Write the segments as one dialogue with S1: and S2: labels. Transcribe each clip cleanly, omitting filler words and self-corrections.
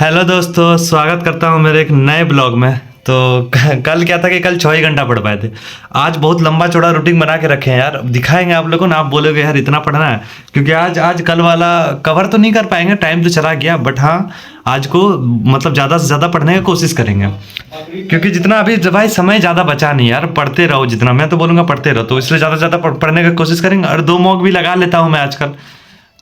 S1: Hello दोस्तों, स्वागत करता हूँ मेरे एक नए ब्लॉग में। तो कल क्या था कि कल 6 ही घंटा पढ़ पाए थे। आज बहुत लंबा चौड़ा रूटीन बना के रखे हैं यार, दिखाएंगे आप लोगों को ना, आप बोलोगे यार इतना पढ़ना है। क्योंकि आज आज कल वाला कवर तो नहीं कर पाएंगे, टाइम तो चला गया, बट हाँ आज को मतलब ज़्यादा से ज़्यादा पढ़ने की कोशिश करेंगे। क्योंकि जितना अभी भाई समय ज़्यादा बचा नहीं यार, पढ़ते रहो जितना, मैं तो बोलूँगा पढ़ते रहो, तो इसलिए ज़्यादा से ज़्यादा पढ़ने की कोशिश करेंगे। और 2 मॉक भी लगा लेता हूँ मैं आजकल,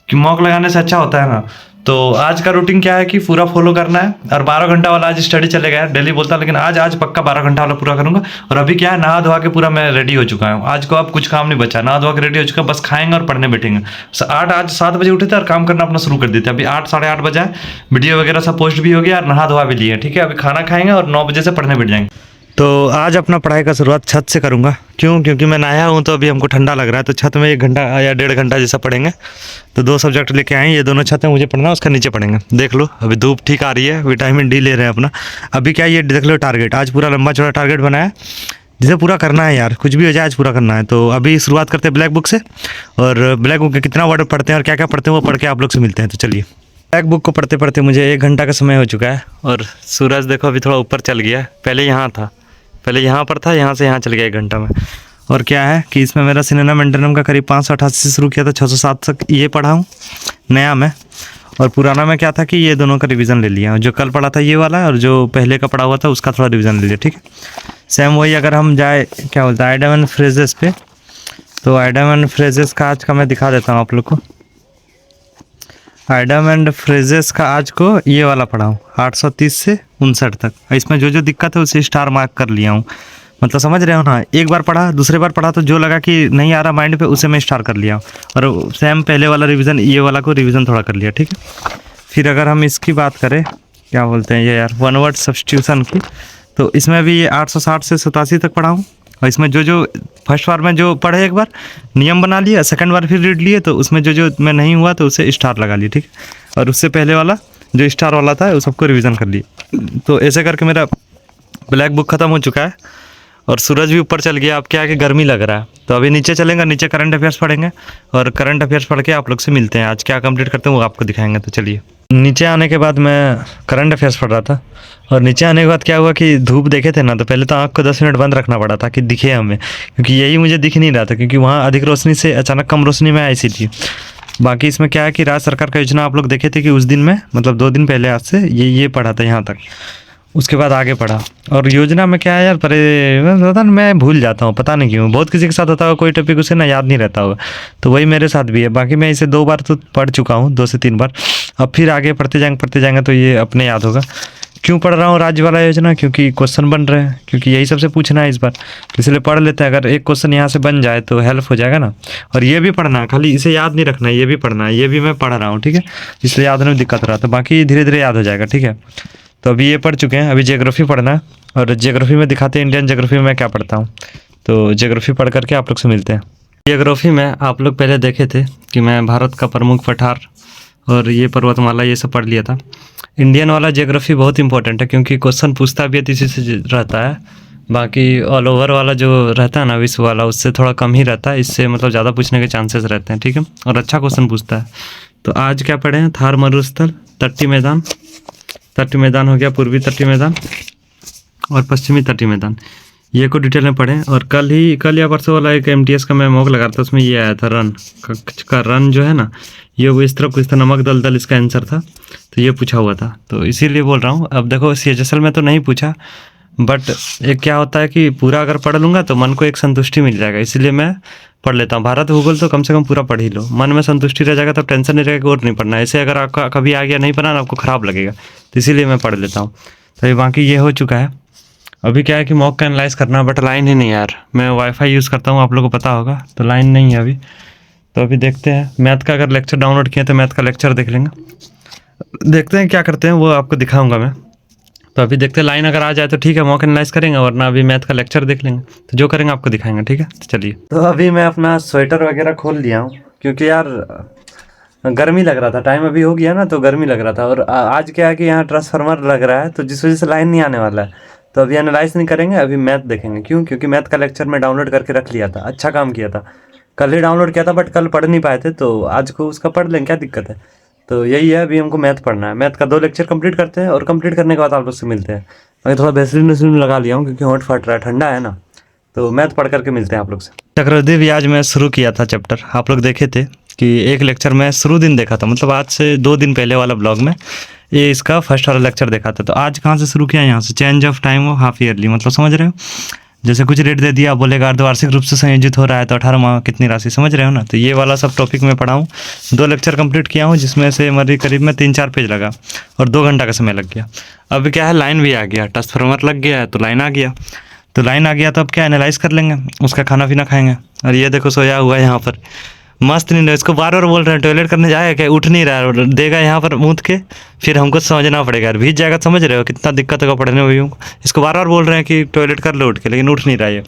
S1: कि मॉक लगाने से अच्छा होता है ना। तो आज का रूटीन क्या है कि पूरा फॉलो करना है। और 12 घंटा वाला आज स्टडी चलेगा यार, डेली बोलता, लेकिन आज आज पक्का 12 घंटा वाला पूरा करूंगा। और अभी क्या है, नहा धोवा के पूरा मैं रेडी हो चुका हूँ। आज को अब कुछ काम नहीं बचा, नहा धोवा के रेडी हो चुका, बस खाएंगे और पढ़ने बैठेंगे। आज 7 बजे उठे थे और काम करना अपना शुरू कर देते। अभी 8 साढ़े 8 बजा है, वीडियो वगैरह सब पोस्ट भी हो गया और नहा धोवा भी लिए, ठीक है। अभी खाना खाएंगे और 9 बजे से पढ़ने बैठ जाएंगे। तो आज अपना पढ़ाई का शुरुआत छत से करूँगा। क्यों? क्योंकि मैं नया हूँ तो अभी हमको ठंडा लग रहा है, तो छत में 1 घंटा या 1.5 घंटा जैसा पढ़ेंगे। तो 2 सब्जेक्ट लेके आए, ये दोनों छत है, मुझे पढ़ना है, उसका नीचे पढ़ेंगे। देख लो अभी धूप ठीक आ रही है, विटामिन डी ले रहे हैं अपना। अभी क्या, ये देख लो टारगेट, आज पूरा लंबा चौड़ा टारगेट बनाया है, जिसे पूरा करना है यार, कुछ भी हो जाए आज पूरा करना है। तो अभी शुरुआत करते हैं ब्लैक बुक से, और ब्लैक बुक के कितना वर्ड पढ़ते हैं और क्या क्या पढ़ते हैं वो पढ़ के आप लोग से मिलते हैं। तो चलिए, ब्लैक बुक को पढ़ते पढ़ते मुझे 1 घंटा का समय हो चुका है। और सूरज देखो अभी थोड़ा ऊपर चल गया है, पहले यहाँ था, पहले यहाँ पर था, यहाँ से यहाँ चल गया 1 घंटा में। और क्या है कि इसमें मेरा सिनोनिम एंटोनिम का करीब 588 से शुरू किया था, 607 तक ये पढ़ा हूँ नया में। और पुराना में क्या था कि ये दोनों का रिवीजन ले लिया, जो कल पढ़ा था ये वाला, और जो पहले का पढ़ा हुआ था उसका थोड़ा रिवीजन ले लिया, ठीक है। सेम वही अगर हम जाए क्या बोलते हैं आइडम एंड फ्रेजेस पे, तो आइडम एंड फ्रेजेस का आज का मैं दिखा देता हूँ आप लोग को। आइडम एंड फ्रेजेस का आज को ये वाला पढ़ा हूँ 830 से 59 तक। इसमें जो जो दिक्कत है उसे स्टार मार्क कर लिया हूँ, मतलब समझ रहे हो ना। एक बार पढ़ा, दूसरे बार पढ़ा तो जो लगा कि नहीं आ रहा माइंड पे, उसे मैं स्टार कर लिया। और सेम पहले वाला रिवीजन, ये वाला को रिवीजन थोड़ा कर लिया, ठीक है। फिर अगर हम इसकी बात करें, क्या बोलते हैं ये यार, वन वर्ड सब्स्टिट्यूशन की, तो इसमें भी ये 860 से 87 तक पढ़ा हूँ। और इसमें जो जो फर्स्ट बार में जो पढ़े एक बार नियम बना लिया, सेकंड बार फिर रीड लिए, तो उसमें जो जो मैं नहीं हुआ तो उसे स्टार लगा लिए, ठीक है। और उससे पहले वाला जो स्टार वाला था उस सबको रिवीजन कर लिए। तो ऐसे करके मेरा ब्लैक बुक ख़त्म हो चुका है। और सूरज भी ऊपर चल गया, अब क्या है कि गर्मी लग रहा है, तो अभी नीचे चलेंगे, नीचे करंट अफेयर्स पढ़ेंगे। और करंट अफेयर्स पढ़ के आप लोग से मिलते हैं, आज क्या कंप्लीट करते हैं वो आपको दिखाएंगे। तो चलिए, नीचे आने के बाद मैं करंट अफेयर्स पढ़ रहा था। और नीचे आने के बाद क्या हुआ कि धूप देखे थे ना, तो पहले तो आँख को 10 मिनट बंद रखना पड़ा था कि दिखे हमें, क्योंकि यही मुझे दिख नहीं रहा था, क्योंकि वहाँ अधिक रोशनी से अचानक कम रोशनी में आई सी थी। बाकी इसमें क्या है कि राज्य सरकार का योजना आप लोग देखे थे कि उस दिन में, मतलब 2 दिन पहले आज से ये पढ़ा था यहाँ तक, उसके बाद आगे पढ़ा। और योजना में क्या है यार, पता नहीं, मैं भूल जाता हूँ, पता नहीं क्यों। बहुत किसी के साथ होता होगा, कोई टॉपिक उसे ना याद नहीं रहता होगा, तो वही मेरे साथ भी है। बाकी मैं इसे 2 बार तो पढ़ चुका हूँ, 2 से 3 बार। अब फिर आगे पढ़ते जाएंगे तो ये अपने याद होगा। क्यों पढ़ रहा हूँ राज्य वाला योजना? क्योंकि क्वेश्चन बन रहे हैं, क्योंकि यही सबसे पूछना है इस बार, तो इसलिए पढ़ लेते हैं। अगर एक क्वेश्चन यहाँ से बन जाए तो हेल्प हो जाएगा ना। और ये भी पढ़ना है, खाली इसे याद नहीं रखना है, ये भी पढ़ना है, ये भी मैं पढ़ रहा हूँ, ठीक है। इसलिए याद में दिक्कत रहा था, बाकी धीरे धीरे याद हो जाएगा, ठीक है। तो अभी ये पढ़ चुके हैं, अभी जियोग्राफी पढ़ना है। और जियोग्राफी में दिखाते हैं इंडियन जियोग्राफी में मैं क्या पढ़ता हूँ। तो जियोग्राफी पढ़ करके आप लोग से मिलते हैं। जियोग्राफी में आप लोग पहले देखे थे कि मैं भारत का प्रमुख पठार और ये पर्वतमाला ये सब पढ़ लिया था। इंडियन वाला जियोग्राफी बहुत इंपॉर्टेंट है, क्योंकि क्वेश्चन पूछता भी है इसी से रहता है। बाकी ऑल ओवर वाला जो रहता है ना, विश्व वाला, उससे थोड़ा कम ही रहता है, इससे मतलब ज़्यादा पूछने के चांसेस रहते हैं, ठीक है। और अच्छा क्वेश्चन पूछता है। तो आज क्या पढ़े हैं, थार मरुस्थल, तटीय मैदान, तटीय मैदान हो गया, पूर्वी तटीय मैदान और पश्चिमी तटीय मैदान, ये को डिटेल में पढ़ें। और कल या परसों वाला एक MTS का मैं मॉक लगा था, उसमें ये आया था रन का रन जो है ना, ये वो इस तरह कुछ था, नमक दल दल इसका आंसर था, तो ये पूछा हुआ था, तो इसीलिए बोल रहा हूँ। अब देखो CHSL में तो नहीं पूछा, बट एक क्या होता है कि पूरा अगर पढ़ लूँगा तो मन को एक संतुष्टि मिल जाएगा, इसीलिए मैं पढ़ लेता हूँ। भारत भूगोल तो कम से कम पूरा पढ़ ही लो, मन में संतुष्टि रह जाएगा, तब टेंशन नहीं रहेगा और नहीं पढ़ना। ऐसे अगर आपका कभी आ गया नहीं पढ़ना ना, आपको ख़राब लगेगा, तो इसीलिए मैं पढ़ लेता हूँ। तो ये बाकी ये हो चुका है। अभी क्या है कि मॉक का एनालाइज करना, बट लाइन ही नहीं यार, मैं वाईफाई यूज़ करता हूँ, आप लोगों को पता होगा, तो लाइन नहीं है अभी। तो अभी देखते हैं, मैथ का अगर लेक्चर डाउनलोड किया तो मैथ का लेक्चर देख लेंगे, देखते हैं क्या करते हैं, वो आपको दिखाऊंगा मैं। तो अभी देखते हैं, लाइन अगर आ जाए तो ठीक है, मॉक एनालाइज करेंगे, वरना अभी मैथ का लेक्चर देख लेंगे, तो जो करेंगे आपको दिखाएंगे, ठीक है। तो चलिए, तो अभी मैं अपना स्वेटर वगैरह खोल लिया हूँ, क्योंकि यार गर्मी लग रहा था, टाइम अभी हो गया ना, तो गर्मी लग रहा था। और आज क्या है कि यहाँ ट्रांसफार्मर लग रहा है, तो जिस वजह से लाइन नहीं आने वाला है। तो अभी एनालाइज नहीं करेंगे, अभी मैथ देखेंगे। क्यों? क्योंकि मैथ का लेक्चर मैं डाउनलोड करके रख लिया था, अच्छा काम किया था, कल ही डाउनलोड किया था, बट कल पढ़ नहीं पाए थे, तो आज को उसका पढ़ लेंगे, क्या दिक्कत है। तो यही है, अभी हमको मैथ पढ़ना है। मैथ का 2 लेक्चर कंप्लीट करते हैं और कंप्लीट करने के बाद आप लोग से मिलते हैं। मैं थोड़ा वैसलीन वैसलीन लगा लिया हूँ क्योंकि होंठ फट रहा है, ठंडा है ना। तो मैथ पढ़ करके मिलते हैं आप लोग से। चक्रवृद्धि आज मैं शुरू किया था चैप्टर, आप लोग देखे थे कि एक लेक्चर मैं शुरू दिन देखा था, मतलब आज से 2 दिन पहले वाला ब्लॉग में ये इसका फर्स्ट वाला लेक्चर देखा था। तो आज कहाँ से शुरू किया, यहाँ से चेंज ऑफ टाइम हो हाफ ईयरली, मतलब समझ रहे हो, जैसे कुछ रेट दे दिया, बोलेगा अर्धवार्षिक रूप से संयोजित हो रहा है तो 18 माह कितनी राशि, समझ रहे हो ना। तो ये वाला सब टॉपिक मैं पढ़ा हूँ, 2 लेक्चर कंप्लीट किया हूँ, जिसमें से मेरे करीब में 3-4 पेज लगा और 2 घंटा का समय लग गया। अब क्या है, लाइन भी आ गया, ट्रांसफार्मर लग गया है तो लाइन आ गया। तो लाइन आ गया तो अब क्या एनालाइज कर लेंगे, उसका खाना पीना खाएंगे। और ये देखो सोया हुआ है यहाँ पर, मस्त नींद है। इसको बार बार बोल रहे हैं टॉयलेट करने जाएगा क्या, उठ नहीं रहा है, देगा यहाँ पर मूत के, फिर हमको समझना पड़ेगा यार, भीज जाएगा। समझ रहे हो कितना दिक्कत होगा पढ़ने में। इसको बार बार बोल रहे हैं कि टॉयलेट कर लो उठ के, लेकिन उठ नहीं रहा है।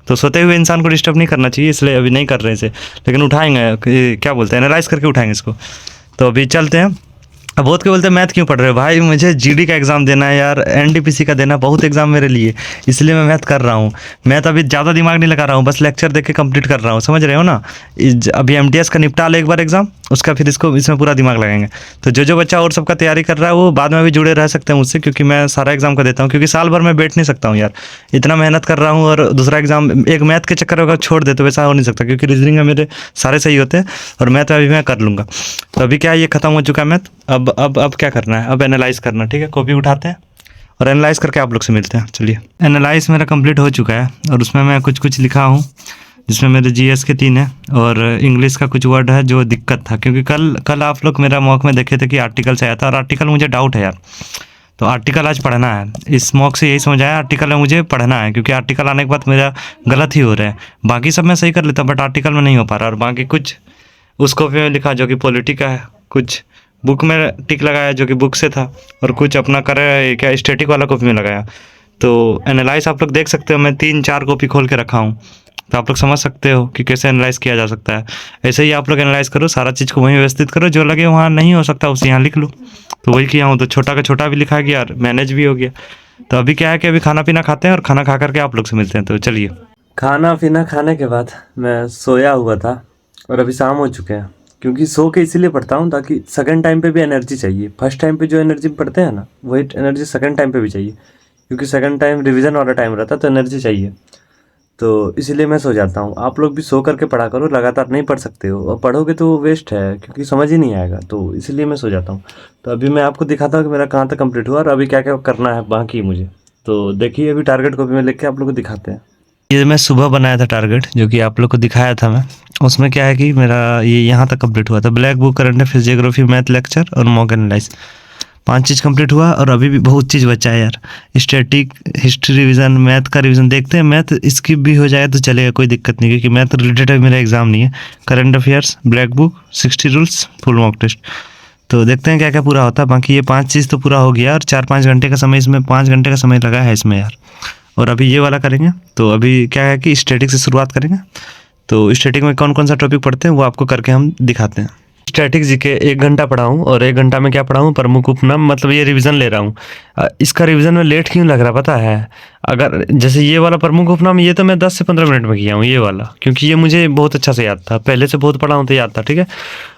S1: तो सोते हुए इंसान को डिस्टर्ब नहीं करना चाहिए, इसलिए अभी नहीं कर रहे इसे, लेकिन उठाएंगे, क्या बोलते हैं, एनालाइज करके उठाएंगे इसको। तो अभी चलते हैं। अब बहुत के बोलते हैं मैथ क्यों पढ़ रहे हो भाई, मुझे जीडी का एग्ज़ाम देना है यार, एनटीपीसी का देना, बहुत एग्ज़ाम मेरे लिए, इसलिए मैं मैथ कर रहा हूँ। मैथ अभी ज़्यादा दिमाग नहीं लगा रहा हूँ, बस लेक्चर देख के कंप्लीट कर रहा हूँ, समझ रहे हो ना। अभी एमटीएस का निपटा ले एक बार एग्ज़ाम, उसका फिर इसमें पूरा दिमाग लगाएंगे। तो जो बच्चा और सबका तैयारी कर रहा है वो बाद में भी जुड़े रह सकते हैं मुझसे, क्योंकि मैं सारा एग्ज़ाम का देता हूँ, क्योंकि साल भर मैं बैठ नहीं सकता हूँ यार, इतना मेहनत कर रहा हूँ और दूसरा एग्ज़ाम एक मैथ के चक्कर में छोड़ दे तो वैसा हो नहीं सकता, क्योंकि रीजनिंग में मेरे सारे सही होते हैं और मैथ अभी मैं कर लूँगा। तो अभी क्या, ये खत्म हो चुका है मैथ। अब क्या करना है, अब एनालाइज करना, ठीक है। कॉपी उठाते हैं और एनालाइज करके आप लोग से मिलते हैं। चलिए, एनालाइज मेरा कंप्लीट हो चुका है और उसमें मैं कुछ लिखा हूँ, जिसमें मेरे जीएस के 3 है और इंग्लिश का कुछ वर्ड है जो दिक्कत था, क्योंकि कल आप लोग मेरा मॉक में देखे थे कि आर्टिकल से आया था और आर्टिकल मुझे डाउट है यार, तो आर्टिकल आज पढ़ना है। इस मॉक से यही समझ आया, आर्टिकल में मुझे पढ़ना है, क्योंकि आर्टिकल आने के बाद मेरा गलत ही हो रहा है। बाकी सब मैं सही कर लेता बट आर्टिकल में नहीं हो पा रहा। और बाकी कुछ उस कॉपी में लिखा जो कि पॉलिटी का है, कुछ बुक में टिक लगाया जो कि बुक से था, और कुछ अपना करे क्या स्टैटिक वाला कॉपी में लगाया। तो एनालाइज आप लोग देख सकते हो, मैं 3-4 कॉपी खोल के रखा हूँ, तो आप लोग समझ सकते हो कि कैसे एनालाइज किया जा सकता है। ऐसे ही आप लोग एनालाइज करो, सारा चीज़ को वहीं व्यवस्थित करो, जो लगे वहाँ नहीं हो सकता उसे यहाँ लिख लो। तो वही किया हूँ, तो छोटा का छोटा भी लिखा गया और मैनेज भी हो गया। तो अभी क्या है कि अभी खाना पीना खाते हैं और खाना खा करके आप लोग से मिलते हैं। तो चलिए, खाना पीना खाने के बाद मैं सोया हुआ था और अभी शाम हो चुके हैं, क्योंकि सो के इसीलिए पढ़ता हूँ ताकि सेकंड टाइम पे भी एनर्जी चाहिए। फर्स्ट टाइम पे जो एनर्जी पढ़ते हैं ना, वही एनर्जी सेकंड टाइम पे भी चाहिए, क्योंकि सेकंड टाइम रिवीजन वाला टाइम रहता है तो एनर्जी चाहिए। तो इसीलिए मैं सो जाता हूँ। आप लोग भी सो करके पढ़ा करो, लगातार नहीं पढ़ सकते हो, और पढ़ोगे तो वेस्ट है क्योंकि समझ ही नहीं आएगा, तो इसीलिए मैं सो जाता हूँ। तो अभी मैं आपको दिखाता हूँ कि मेरा कहाँ तक कंप्लीट हुआ और अभी क्या क्या करना है बाकी मुझे। तो देखिए, अभी टारगेट कॉपी में लिख के आप लोग को दिखाते हैं। ये मैं सुबह बनाया था टारगेट, जो कि आप लोग को दिखाया था मैं। उसमें क्या है कि मेरा ये यहाँ तक कंप्लीट हुआ था, black book, current affairs, geography, math lecture और मॉक एनालाइज, 5 चीज़ कंप्लीट हुआ। और अभी भी बहुत चीज़ बचा है यार, स्टैटिक, हिस्ट्री रिवीजन, मैथ का रिवीजन देखते हैं। मैथ स्किप भी हो जाए तो चलेगा, कोई दिक्कत नहीं, क्योंकि मैथ रिलेटेड है, मेरा एग्जाम नहीं है। Current affairs, black book, 60 rules, full mock test. तो देखते हैं क्या क्या पूरा होता है। बाकी ये 5 चीज़ तो पूरा हो गया और 4-5 घंटे का समय, इसमें 5 घंटे का समय लगा है इसमें यार। और अभी ये वाला करेंगे। तो अभी क्या है कि स्टैटिक से शुरुआत करेंगे। तो स्टैटिक में कौन कौन सा टॉपिक पढ़ते हैं वो आपको करके हम दिखाते हैं। स्टैटिक जी के 1 घंटा पढ़ा हूँ और 1 घंटा में क्या पढ़ा हूँ, प्रमुख उपनाम, मतलब ये रिवीजन ले रहा हूँ। इसका रिवीजन में लेट क्यों लग रहा पता है, अगर जैसे ये वाला प्रमुख उपनाम, ये तो मैं 10 से 15 मिनट में किया हूँ ये वाला, क्योंकि ये मुझे बहुत अच्छा से याद था, पहले से बहुत पढ़ा हूँ तो याद था, ठीक है।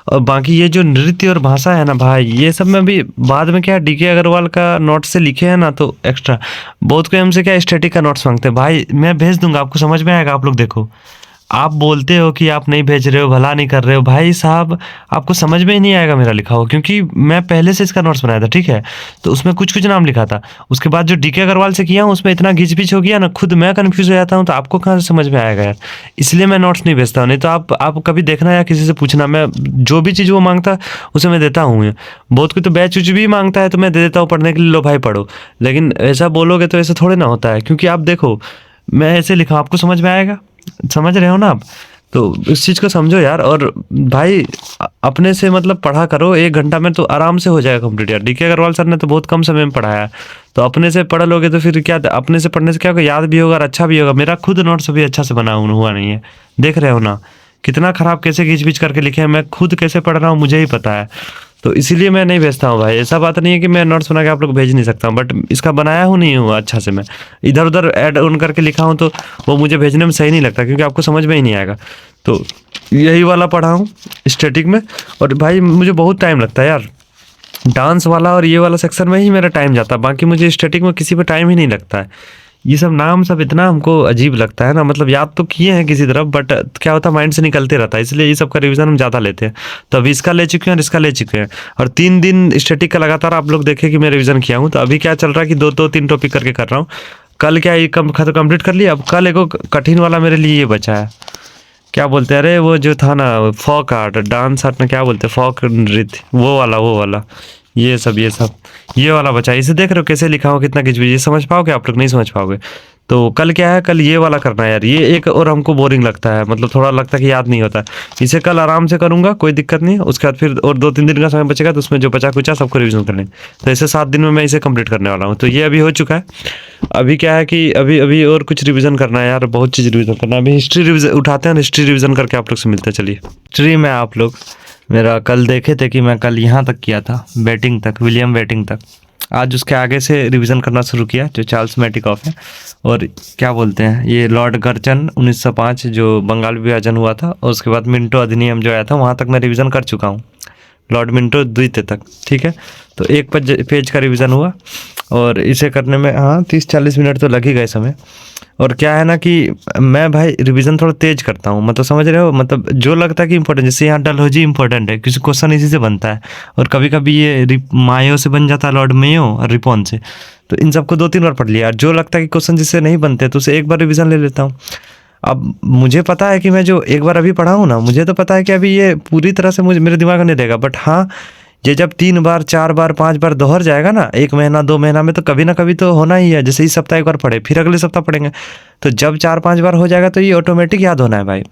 S1: और बाकी ये जो नृत्य और भाषा है ना भाई, ये सब में भी बाद में क्या डीके अग्रवाल का नोट से लिखे हैं ना, तो एक्स्ट्रा बहुत कोई हमसे क्या स्टैटिक का नोट्स मांगते हैं भाई, मैं भेज दूंगा, आपको समझ में आएगा। आप लोग देखो, आप बोलते हो कि आप नहीं भेज रहे हो, भला नहीं कर रहे हो, भाई साहब आपको समझ में ही नहीं आएगा मेरा लिखा हुआ, क्योंकि मैं पहले से इसका नोट्स बनाया था, ठीक है। तो उसमें कुछ कुछ नाम लिखा था, उसके बाद जो डीके अग्रवाल से किया हूँ उसमें इतना घिच-पिच हो गया ना, खुद मैं कंफ्यूज हो जाता हूँ, तो आपको कहाँ से समझ में आएगा यार। इसलिए मैं नोट्स नहीं भेजता हूँ, नहीं तो आप कभी देखना या किसी से पूछना, मैं जो भी चीज़ वो मांगता उसे मैं देता हूँ। बहुत कोई तो बैच उच भी मांगता है तो मैं दे देता हूँ पढ़ने के लिए, लो भाई पढ़ो। लेकिन ऐसा बोलोगे तो ऐसा थोड़े ना होता है, क्योंकि आप देखो मैं ऐसे लिखा, आपको समझ में आएगा, समझ रहे हो ना आप। तो इस चीज़ को समझो यार। और भाई अपने से मतलब पढ़ा करो, 1 घंटा में तो आराम से हो जाएगा कंप्लीट यार। डीके अग्रवाल सर ने तो बहुत कम समय में पढ़ाया, तो अपने से पढ़ लोगे तो फिर क्या, अपने से पढ़ने से क्या होगा, याद भी होगा और अच्छा भी होगा। मेरा खुद नोट्स भी अच्छा से बना हुआ नहीं है, देख रहे हो ना कितना खराब कैसे घिच-पिच करके लिखे हैं, मैं खुद कैसे पढ़ रहा हूँ मुझे ही पता है।
S2: तो इसीलिए मैं नहीं भेजता हूँ भाई। ऐसा बात नहीं है कि मैं नोट्स बना के आप लोग को भेज नहीं सकता हूँ, बट इसका बनाया हूँ नहीं हुआ अच्छा से, मैं इधर उधर ऐड ऑन करके लिखा हूँ तो वो मुझे भेजने में सही नहीं लगता, क्योंकि आपको समझ में ही नहीं आएगा। तो यही वाला पढ़ा हूँ स्टैटिक में, और भाई मुझे बहुत टाइम लगता है यार, डांस वाला और ये वाला सेक्शन में ही मेरा टाइम जाता है, बाकी मुझे स्टैटिक में किसी पे टाइम ही नहीं लगता है। ये सब नाम सब इतना हमको अजीब लगता है ना, मतलब याद तो किए हैं किसी तरफ, बट क्या होता है माइंड से निकलते रहता है, इसलिए ये सब का रिवीजन हम ज़्यादा लेते हैं। तो अभी इसका ले चुके हैं और इसका ले चुके हैं, और 3 दिन स्टैटिक का लगातार आप लोग देखे कि मैं रिवीजन किया हूँ। तो अभी क्या चल रहा है कि 2-3 टॉपिक करके कर रहा हूँ। कल क्या ये कंप्लीट कर लिया, अब कल एक कठिन वाला मेरे लिए ये बचा है, क्या बोलते हैं, अरे वो जो था ना फोक आर्ट, डांस आर्ट में क्या बोलते हैं, फोक नृत्य, वो वाला ये वाला बचा है। इसे देख रहे हो कैसे लिखा हो, कितना किच, ये समझ पाओगे आप लोग, नहीं समझ पाओगे। तो कल क्या है, कल ये वाला करना है यार, ये एक और हमको बोरिंग लगता है, मतलब थोड़ा लगता है कि याद नहीं होता। इसे कल आराम से करूंगा, कोई दिक्कत नहीं है। उसके बाद फिर और 2-3 दिन का समय बचेगा, तो उसमें जो बचा कुचा सबको रिवीजन कर लेंगे। तो ऐसे 7 दिन में मैं इसे कंप्लीट करने वाला हूँ। तो ये अभी हो चुका है। अभी क्या है कि अभी और कुछ रिवीजन करना है यार, बहुत चीज़ रिवीजन करना है। अभी हिस्ट्री रिवीजन उठाते हैं, हिस्ट्री रिवीजन करके आप लोग से मिलते हैं। चलिए, हिस्ट्री में आप लोग मेरा कल देखे थे कि मैं कल यहाँ तक किया था, बैटिंग तक, विलियम बैटिंग तक। आज उसके आगे से रिवीजन करना शुरू किया, जो चार्ल्स मैटिकॉफ है, और क्या बोलते हैं ये लॉर्ड कर्जन 1905 जो बंगाल विभाजन हुआ था, और उसके बाद मिंटो अधिनियम जो आया था, वहाँ तक मैं रिवीजन कर चुका हूँ, लॉर्ड मिंटो द्वितीय तक। ठीक है, तो एक पेज का रिवीजन हुआ, और इसे करने में हाँ 30-40 मिनट तो लग ही गए समय। और क्या है ना कि मैं भाई रिवीजन थोड़ा तेज करता हूँ, मतलब समझ रहे हो, मतलब जो लगता है कि इंपॉर्टेंट, जैसे यहाँ डलहौजी इंपॉर्टेंट है, किसी क्वेश्चन इसी से बनता है, और कभी कभी ये मायो से बन जाता है, लॉर्ड मेयो और रिपॉन से। तो इन सबको 2-3 बार पढ़ लिया, और जो लगता है कि क्वेश्चन जिससे नहीं बनते तो उसे एक बार रिवीजन ले लेता हूँ। अब मुझे पता है कि मैं जो एक बार अभी पढ़ा हूँ ना, मुझे तो पता है कि अभी ये पूरी तरह से मुझे मेरे दिमाग में नहीं रहेगा, बट हाँ ये जब 3 बार 4 बार 5 बार दोहर जाएगा ना, 1 महीना 2 महीना में, तो कभी ना कभी तो होना ही है। जैसे इस सप्ताह एक बार पढ़े, फिर अगले सप्ताह पढ़ेंगे, तो जब 4-5 बार हो जाएगा तो ये ऑटोमेटिक याद होना है भाई।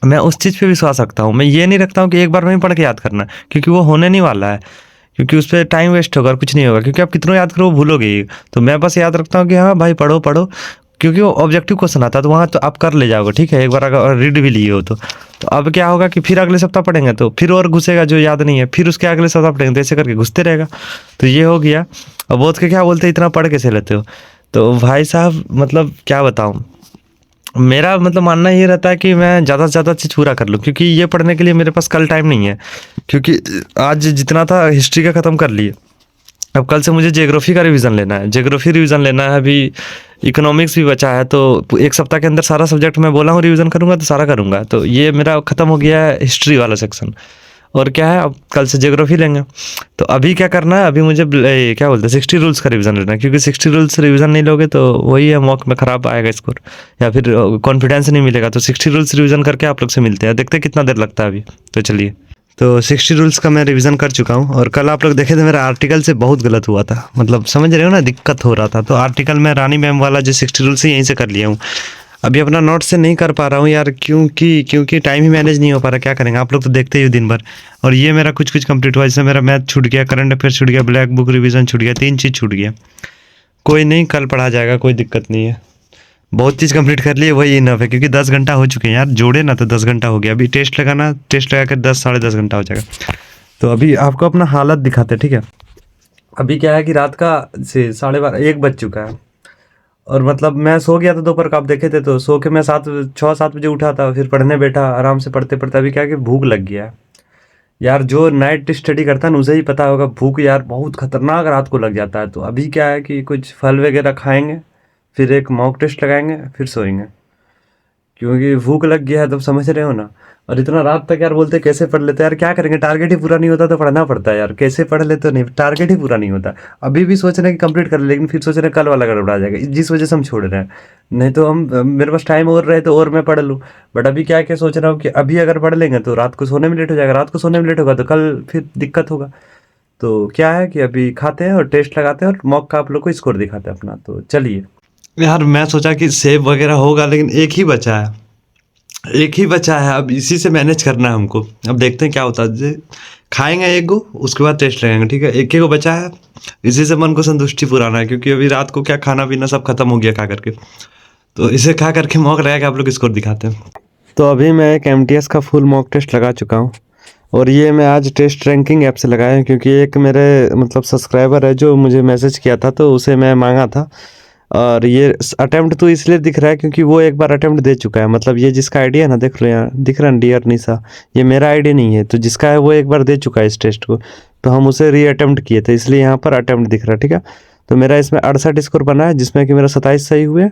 S2: मैं उस चीज़ पे विश्वास रखता हूँ। मैं ये नहीं रखता हूँ कि एक बार में ही पढ़ के याद करना, क्योंकि वो होने नहीं वाला है, क्योंकि उस पर टाइम वेस्ट होगा और कुछ नहीं होगा, क्योंकि आप कितना याद करो वो भूलोगे ही। तो मैं बस याद रखता हूँ कि हाँ भाई पढ़ो पढ़ो, क्योंकि वो ऑब्जेक्टिव क्वेश्चन आता है, तो वहाँ तो आप कर ले जाओगे। ठीक है, एक बार अगर रीड भी लिए हो तो अब क्या होगा कि फिर अगले सप्ताह पढ़ेंगे तो फिर और घुसेगा जो याद नहीं है, फिर उसके अगले सप्ताह पढ़ेंगे, तो ऐसे करके घुसते रहेगा। तो ये हो गया। और बहुत के क्या बोलते हैं इतना पढ़ कैसे लेते हो, तो भाई साहब मतलब क्या बताऊँ, मेरा मतलब मानना ये रहता है कि मैं ज़्यादा से ज़्यादा चीज़ पूरा कर लूँ, क्योंकि ये पढ़ने के लिए मेरे पास कल टाइम नहीं है, क्योंकि आज जितना था हिस्ट्री का ख़त्म कर लिए। अब कल से मुझे ज्योग्राफी का रिवीजन लेना है, ज्योग्राफी रिवीजन लेना है, अभी इकोनॉमिक्स भी बचा है। तो एक सप्ताह के अंदर सारा सब्जेक्ट मैं बोला हूँ रिवीजन करूँगा तो सारा करूँगा। तो ये मेरा ख़त्म हो गया है हिस्ट्री वाला सेक्शन। और क्या है, अब कल से ज्योग्राफी लेंगे। तो अभी क्या करना है, अभी मुझे क्या बोलते हैं 60 रूल्स का रिवीजन लेना है, क्योंकि 60 रूल्स रिवीजन नहीं लोगे तो वही है, मॉक में ख़राब आएगा स्कोर, या फिर कॉन्फिडेंस नहीं मिलेगा। तो 60 रूल्स रिवीजन करके आप लोग से मिलते हैं, देखते हैं कितना देर लगता है अभी। तो चलिए, तो 60 रूल्स का मैं रिवीजन कर चुका हूँ। और कल आप लोग देखे थे मेरा आर्टिकल से बहुत गलत हुआ था, मतलब समझ रहे हो ना, दिक्कत हो रहा था। तो आर्टिकल में रानी मैम वाला जो 60 रूल्स है यहीं से कर लिया हूँ। अभी अपना नोट से नहीं कर पा रहा हूँ यार, क्योंकि टाइम ही मैनेज नहीं हो पा रहा। क्या करेंगे, आप लोग तो देखते ही हो दिन भर। और ये मेरा कुछ कंप्लीट हुआ, जैसे मेरा मैथ छूट गया, करंट अफेयर छूट गया, ब्लैक बुक रिवीजन छूट गया, 3 चीज़ छूट गया। कोई नहीं, कल पढ़ा जाएगा, कोई दिक्कत नहीं है। बहुत चीज़ कंप्लीट कर लिए, वही इनफ है, क्योंकि 10 घंटा हो चुके हैं यार, जोड़े ना तो 10 घंटा हो गया। अभी टेस्ट लगाना, टेस्ट लगा कर 10-10:30 घंटा हो जाएगा। तो अभी आपको अपना हालत दिखाते हैं, ठीक है। अभी क्या है कि रात का से 12:30-1 बज चुका है, और मतलब मैं सो गया था दोपहर का, आप देखे थे। तो सो के मैं 6-7 बजे उठा था, फिर पढ़ने बैठा, आराम से पढ़ते पढ़ते अभी क्या है कि भूख लग गया है यार। जो नाइट स्टडी करता है ना उसे ही पता होगा, भूख यार बहुत खतरनाक रात को लग जाता है। तो अभी क्या है कि कुछ फल वगैरह खाएंगे, फिर एक मॉक टेस्ट लगाएंगे, फिर सोएंगे, क्योंकि भूख लग गया है, तब समझ रहे हो ना। और इतना रात तक यार बोलते कैसे पढ़ लेते यार, क्या करेंगे, टारगेट ही पूरा नहीं होता तो पढ़ना पड़ता है यार, कैसे पढ़ लेते तो नहीं, टारगेट ही पूरा नहीं होता। अभी भी सोच रहे हैं कि कंप्लीट कर ले, लेकिन फिर सोच रहे हैं कल वाला गड़बड़ा जाएगा, जिस वजह से हम छोड़ रहे हैं। नहीं तो हम, मेरे पास टाइम और रहे तो और मैं पढ़ लूँ। बट अभी क्या क्या सोच रहा हूँ कि अभी अगर पढ़ लेंगे तो रात को सोने में लेट हो जाएगा, रात को सोने में लेट होगा तो कल फिर दिक्कत होगा। तो क्या है कि अभी खाते हैं और टेस्ट लगाते हैं और मॉक का आप लोग को स्कोर दिखाते हैं अपना। तो चलिए यार, मैं सोचा कि सेव वगैरह होगा, लेकिन एक ही बचा है, अब इसी से मैनेज करना है हमको। अब देखते हैं क्या होता है, खाएंगे एक गो, उसके बाद टेस्ट लगाएंगे, ठीक है। एक गो बचा है, इसी से मन को संतुष्टि पुराना है, क्योंकि अभी रात को क्या खाना पीना सब खत्म हो गया खा करके। तो इसे खा करके मॉक लगा के आप लोग स्कोर दिखाते हैं। तो अभी मैं एक MTS का फुल मॉक टेस्ट लगा चुका हूँ,
S1: और ये मैं आज टेस्ट रैंकिंग ऐप से लगाया है, क्योंकि एक मेरे मतलब सब्सक्राइबर है जो मुझे मैसेज किया था, तो उसे मैं मांगा था। और ये अटेम्प्ट तो इसलिए दिख रहा है क्योंकि वो एक बार अटेम्प्ट दे चुका है। मतलब ये जिसका आईडी है ना, देख लो यहाँ दिख रहा है डियर निशा, ये मेरा आईडी नहीं है, तो जिसका है वो एक बार दे चुका है इस टेस्ट को, तो हम उसे री अटेम्प्ट किए थे, इसलिए यहाँ पर अटेम्प्ट दिख रहा है। ठीक है, तो मेरा इसमें 68 स्कोर बना है, जिसमें कि मेरा 27 सही हुए।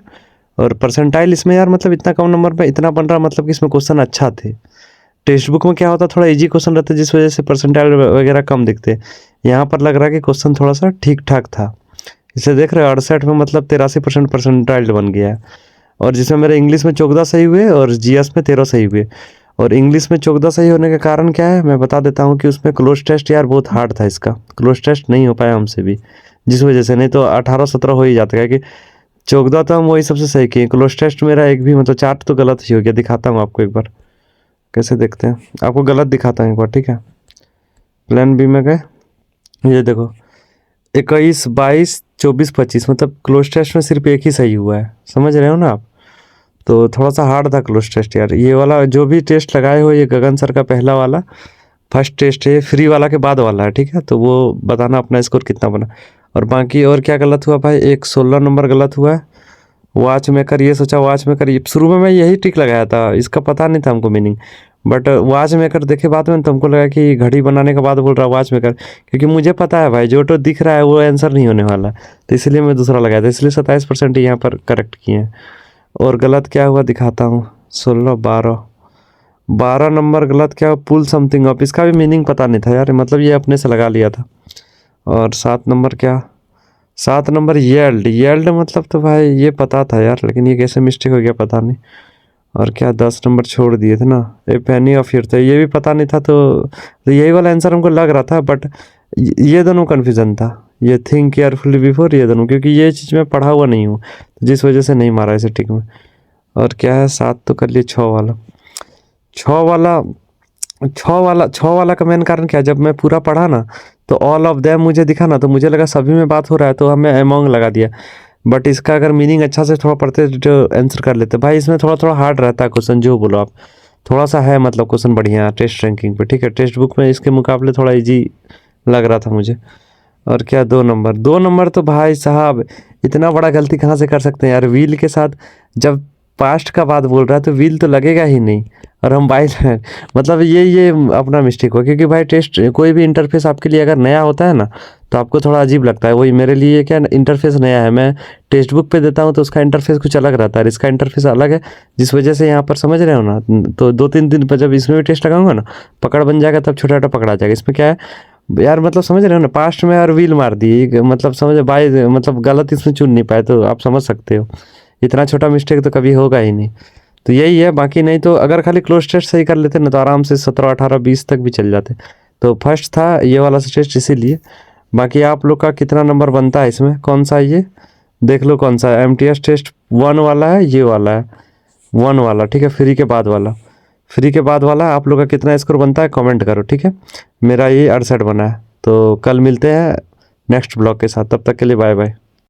S1: और परसेंटाइल इसमें यार मतलब इतना कम नंबर पे इतना बन रहा, मतलब कि इसमें क्वेश्चन अच्छा थे। टेक्स्ट बुक में क्या होता, थोड़ा इजी क्वेश्चन रहता है, जिस वजह से परसेंटाइल वगैरह कम दिखते। यहाँ पर लग रहा है कि क्वेश्चन थोड़ा सा ठीक ठाक था। इसे देख रहे हो 68 में मतलब 83% परसेंटाइल बन गया है। और जिसमें मेरे इंग्लिश में 14 सही हुए और जीएस में 13 सही हुए। और इंग्लिश में 14 सही होने का कारण क्या है, मैं बता देता हूँ कि उसमें क्लोज टेस्ट यार बहुत हार्ड था, इसका क्लोज टेस्ट नहीं हो पाया हमसे भी, जिस वजह से, नहीं तो 18-17 हो ही जाता है। कि 14 तो हम वही सबसे सही किए, क्लोज टेस्ट मेरा एक भी मतलब 4 तो गलत ही हो गया। दिखाता हूँ आपको एक बार कैसे देखते हैं, आपको गलत दिखाता हूँ एक बार। ठीक है, प्लान बी में गए, ये देखो 21, 22, 24, 25 मतलब क्लोज टेस्ट में सिर्फ एक ही सही हुआ है, समझ रहे हो ना आप। तो थोड़ा सा हार्ड था क्लोज टेस्ट यार। ये वाला जो भी टेस्ट लगाए हो, ये गगन सर का पहला वाला फर्स्ट टेस्ट है, फ्री वाला के बाद वाला है। ठीक है, तो वो बताना अपना स्कोर कितना बना। और बाकी और क्या गलत हुआ भाई, एक 16 नंबर गलत हुआ है। वॉच मेकर, ये सोचा वॉच मेकर, ये शुरू में मैं यही टिक लगाया था, इसका पता नहीं था हमको मीनिंग। बट वॉच मेकर देखे बाद में तो हमको लगा कि घड़ी बनाने के बाद बोल रहा वॉच मेकर, क्योंकि मुझे पता है भाई जो तो दिख रहा है वो आंसर नहीं होने वाला, तो इसलिए मैं दूसरा लगाया था। इसलिए 27% यहाँ पर करेक्ट किए हैं। और गलत क्या हुआ दिखाता हूँ, 16, 12 नंबर गलत क्या हुआ, पुल समथिंग अप, इसका भी मीनिंग पता नहीं था यार, मतलब ये अपने से लगा लिया था। और 7 नंबर क्या, 7 नंबर येल्ड मतलब तो भाई ये पता था यार, लेकिन ये कैसे मिस्टेक हो गया पता नहीं। और क्या 10 नंबर छोड़ दिए थे ना, ए पेनी ऑफ ईयर था, ये भी पता नहीं था, तो यही वाला आंसर हमको लग रहा था। बट ये दोनों कन्फ्यूजन था, ये थिंक केयरफुली बिफोर, ये दोनों, क्योंकि ये चीज़ मैं पढ़ा हुआ नहीं हूँ, जिस वजह से नहीं मारा इसे टिक में। और क्या है 7 तो कर लिए, 6 वाला का मेन कारण क्या है, जब मैं पूरा पढ़ा ना तो ऑल ऑफ देम मुझे दिखा ना, तो मुझे लगा सभी में बात हो रहा है, तो हमें एमोंग लगा दिया। बट इसका अगर मीनिंग अच्छा से थोड़ा पढ़ते तो आंसर कर लेते भाई। इसमें थोड़ा थोड़ा हार्ड रहता है क्वेश्चन, जो बोलो आप, थोड़ा सा है मतलब क्वेश्चन बढ़िया टेस्ट रैंकिंग पे। ठीक है, टेक्स्ट बुक में इसके मुकाबले थोड़ा इजी लग रहा था मुझे। और क्या 2 नंबर तो भाई साहब इतना बड़ा गलती कहाँ से कर सकते हैं यार, व्हील के साथ जब पास्ट का बात बोल रहा है तो व्हील तो लगेगा ही नहीं, और हम बाई मतलब ये अपना मिस्टेक हुआ, क्योंकि भाई टेस्ट कोई भी इंटरफेस आपके लिए अगर नया होता है ना तो आपको थोड़ा अजीब लगता है। वही मेरे लिए क्या इंटरफेस नया है, मैं टेक्स्ट बुक पे देता हूँ तो उसका इंटरफेस कुछ अलग रहता है, इसका इंटरफेस अलग है, जिस वजह से यहाँ पर समझ रहे हो ना। तो 2-3 दिन पर जब इसमें भी टेस्ट लगाऊंगा ना, पकड़ बन जाएगा, तब छोटा छोटा पकड़ा जाएगा। इसमें क्या है यार, मतलब समझ रहे हो ना, पास्ट में और व्हील मार दी, मतलब समझ बाई मतलब गलत इसमें चुन नहीं पाए, तो आप समझ सकते हो इतना छोटा मिस्टेक तो कभी होगा ही नहीं। तो यही है, बाकी नहीं तो अगर खाली क्लोज टेस्ट सही कर लेते ना तो आराम से 17, 18, 20 तक भी चल जाते। तो फर्स्ट था ये वाला टेस्ट इसीलिए। बाकी आप लोग का कितना नंबर बनता है इसमें, कौन सा है ये देख लो, कौन सा है MTS टेस्ट 1 वाला है, ये वाला है 1 वाला। ठीक है, फ्री के बाद वाला आप लोग का कितना स्कोर बनता है कमेंट करो। ठीक है, मेरा ये 68 बना है। तो कल मिलते हैं नेक्स्ट ब्लॉग के साथ, तब तक के लिए बाय बाय।